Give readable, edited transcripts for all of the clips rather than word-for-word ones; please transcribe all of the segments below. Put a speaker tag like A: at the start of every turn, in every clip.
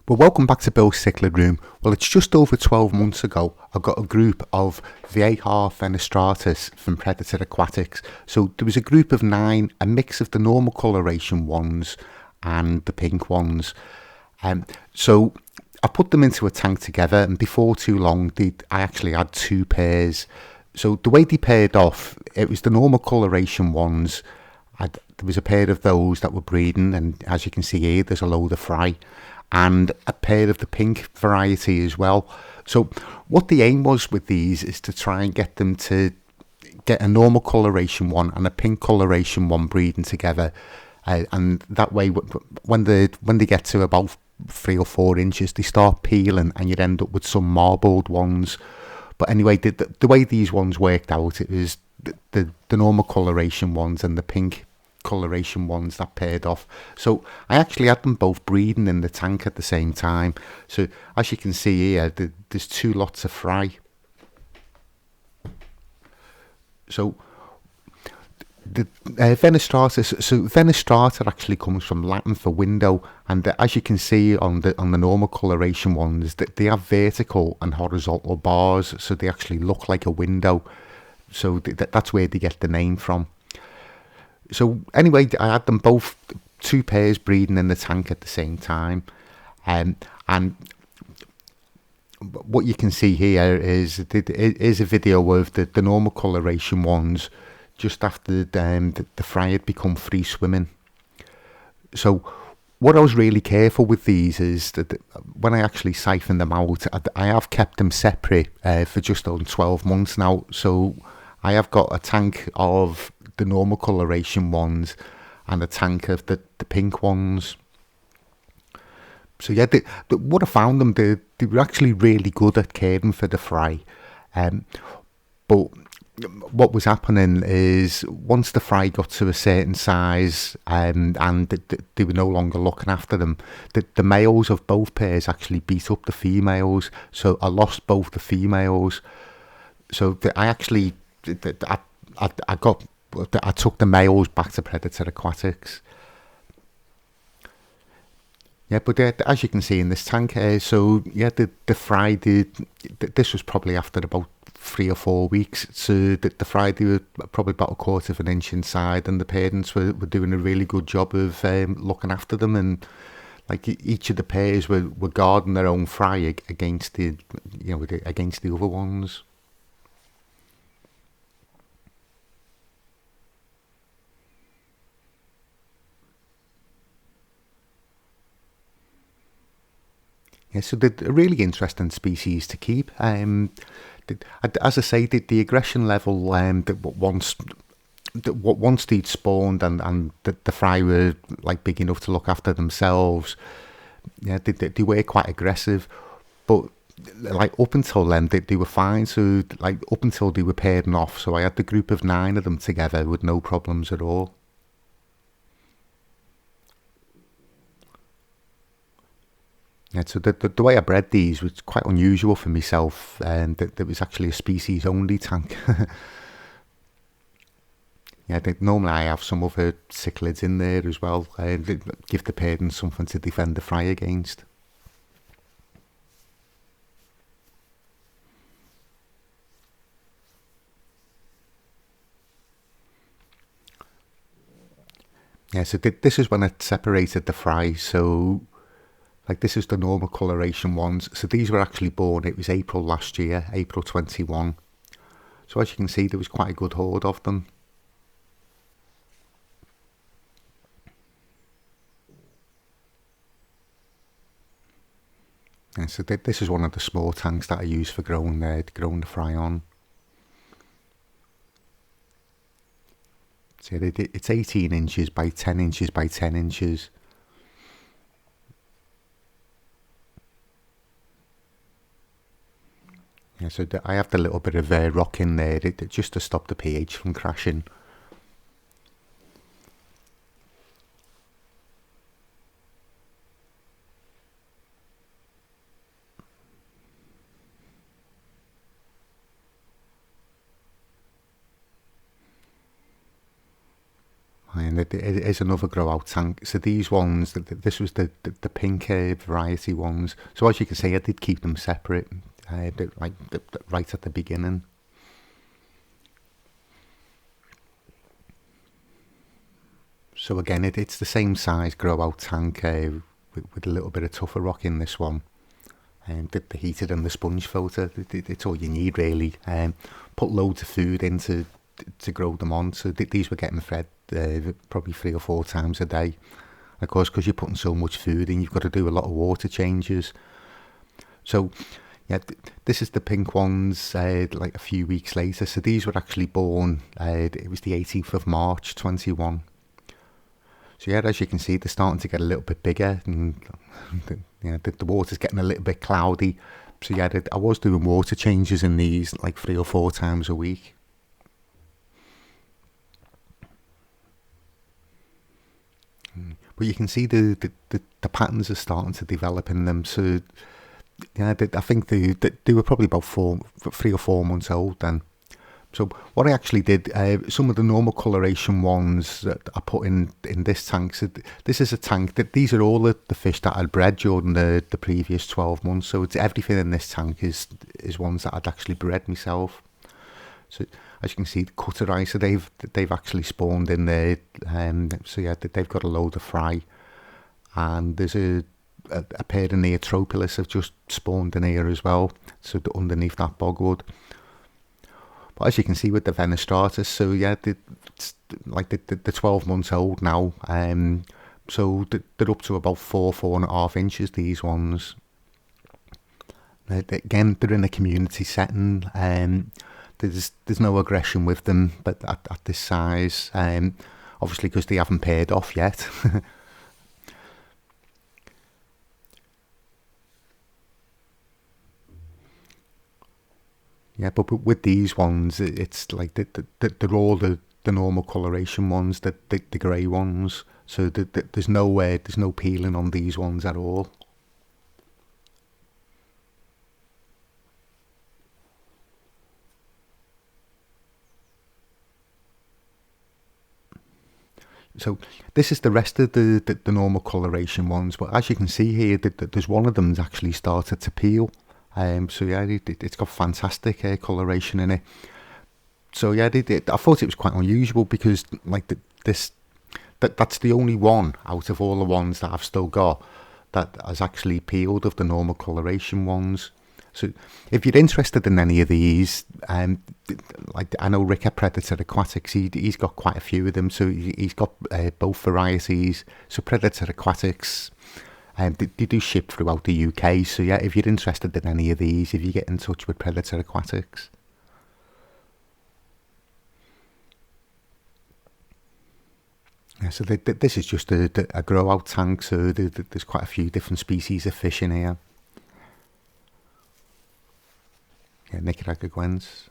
A: Well, welcome back to Bill's Cichlid Room. Well, it's just over 12 months ago, I got a group of Vieja fenestratus from Predator Aquatics. So there was a group of 9, a mix of the normal coloration ones and the pink ones. So I put them into a tank together, and before too long, I actually had 2 pairs. So the way they paired off, it was the normal coloration ones. There was a pair of those that were breeding, and as you can see here, there's a load of fry, and a pair of the pink variety as well. So what the aim was with these is to try and get them to get a normal coloration one and a pink coloration one breeding together, and that way when they get to about 3 or 4 inches, they start peeling and you'd end up with some marbled ones. But anyway, the way these ones worked out, it was the normal coloration ones and the pink coloration ones that paired off. So I actually had them both breeding in the tank at the same time. So as you can see here, there's 2 lots of fry. So the fenestratus, so fenestrata actually comes from Latin for window, and as you can see on the normal coloration ones, that they have vertical and horizontal bars, so they actually look like a window. So that's where they get the name from. So anyway, I had them both 2 pairs breeding in the tank at the same time, and what you can see here is a video of the normal coloration ones just after the fry had become free swimming. So what I was really careful with these is that when I actually siphon them out, I have kept them separate for just on 12 months now. So I have got a tank of the normal coloration ones and a tank of the pink ones. So yeah, what I found them, they were actually really good at caring for the fry. But what was happening is once the fry got to a certain size, and they were no longer looking after them, the males of both pairs actually beat up the females. So I lost both the females. So I took the males back to Predator Aquatics. Yeah, but as you can see in this tank here, so yeah, the fry, this was probably after about 3 or 4 weeks. So the fry, they were probably about 1/4 of an inch inside, and the parents were doing a really good job of looking after them, and like each of the pairs were guarding their own fry against against the other ones. Yeah, so they're a really interesting species to keep. As I say, the aggression level once they'd spawned and the fry were like big enough to look after themselves, yeah, they were quite aggressive. But like up until then, they were fine. So like up until they were pairing off, so I had the group of 9 of them together with no problems at all. Yeah, so the way I bred these was quite unusual for myself, and there was actually a species only tank. Yeah, normally I have some other cichlids in there as well, give the parents something to defend the fry against. Yeah, so this is when I separated the fry. So like this is the normal coloration ones. So these were actually born, it was April last year, April 21. So as you can see, there was quite a good horde of them. Yeah, so this is one of the small tanks that I use for growing the fry on. So it's 18 inches by 10 inches by 10 inches. Yeah, so I have the little bit of rock in there just to stop the pH from crashing. And it is another grow out tank. So these ones, this was the pink variety ones. So as you can see, I did keep them separate, right at the beginning. So again, it's the same size grow out tank with a little bit of tougher rock in this one. And the heated and the sponge filter, it's all you need really. Put loads of food in to grow them on. So these were getting fed probably 3 or 4 times a day. Of course, because you're putting so much food in, you've got to do a lot of water changes. So yeah, this is the pink ones like a few weeks later. So these were actually born, it was the 18th of March 21. So yeah, as you can see, they're starting to get a little bit bigger, and the water's getting a little bit cloudy. So yeah, I was doing water changes in these like 3 or 4 times a week. But you can see the patterns are starting to develop in them. So yeah, I think they were probably about 3 or 4 months old then. So what I actually did, some of the normal coloration ones that I put in this tank, so this is a tank that these are all the fish that I'd bred during the previous 12 months. So it's everything in this tank is ones that I'd actually bred myself. So as you can see, the cutter eye, so they've actually spawned in there. So yeah, they've got a load of fry, and there's a pair of Neotropolis have just spawned in here as well. So underneath that bogwood. But as you can see with the fenestratus, so yeah, it's like the 12 months old now. So they're up to about 4.5 inches. These ones. Again, they're in a community setting. There's no aggression with them, but at this size, obviously because they haven't paired off yet. Yeah, but with these ones, it's like they're all the normal coloration ones, the grey ones. So there's no peeling on these ones at all. So this is the rest of the normal coloration ones, but as you can see here, there's one of them that's actually started to peel. So yeah, it's got fantastic coloration in it. So yeah, I thought it was quite unusual because like that's the only one out of all the ones that I've still got that has actually peeled of the normal coloration ones. So if you're interested in any of these, like I know Rick at Predator Aquatics, he's got quite a few of them. So he's got both varieties. So Predator Aquatics, they do ship throughout the UK. So yeah, if you're interested in any of these, if you get in touch with Predator Aquatics. Yeah, so this is just a grow out tank. So there's quite a few different species of fish in here. Yeah, Nicaraguans.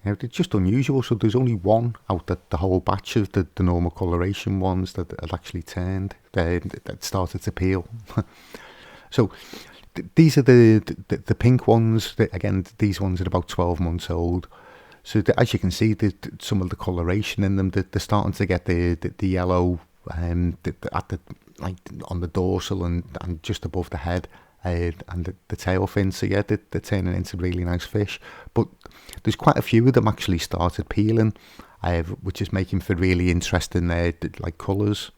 A: Yeah, it's just unusual. So there's only one out of the whole batch of the normal coloration ones that had actually turned, that started to peel. So these are the pink ones. Again, these ones are about 12 months old. So as you can see, some of the coloration in them, they're starting to get the yellow at the like on the dorsal and just above the head. And the tail fin, so yeah, they're turning into really nice fish. But there's quite a few of them actually started peeling, which is making for really interesting like colours.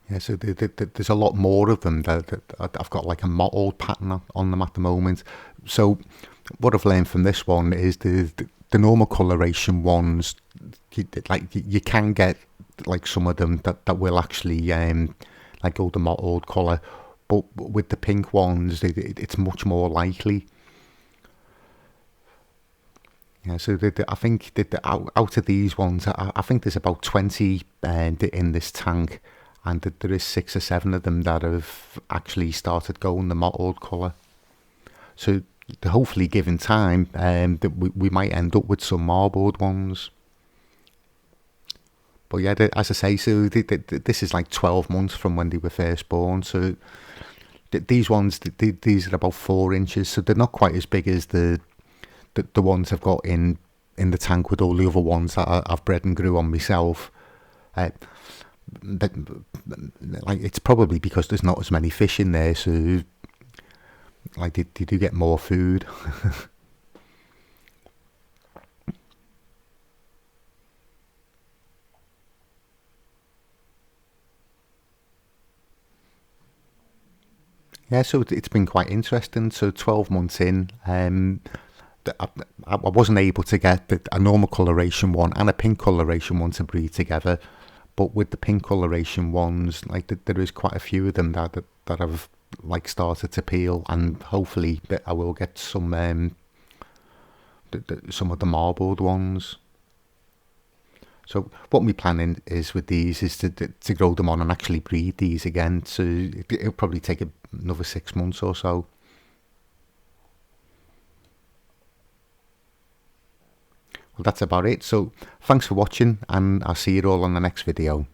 A: Yeah, so there's a lot more of them. I've got like a mottled pattern on them at the moment. So what I've learned from this one is the normal coloration ones, you can get like some of them that will actually like go the mottled colour, but with the pink ones, it's much more likely. Yeah, so I think that out of these ones, I think there's about 20 in this tank, and there is 6 or 7 of them that have actually started going the mottled colour. So hopefully, given time, that we might end up with some marbled ones. But yeah, as I say, so this is like 12 months from when they were first born. So These ones, these are about 4 inches, so they're not quite as big as the ones I've got in the tank with all the other ones that I've bred and grew on myself. But like, it's probably because there's not as many fish in there, so like they do get more food. Yeah, so it's been quite interesting. So 12 months in, I, I wasn't able to get a normal coloration one and a pink coloration one to breed together. But with the pink coloration ones, like there is quite a few of them that have like started to peel, and hopefully I will get some of the marbled ones. So what my planning is with these is to grow them on and actually breed these again. So it'll probably take another 6 months or so. Well, that's about it. So thanks for watching, and I'll see you all on the next video.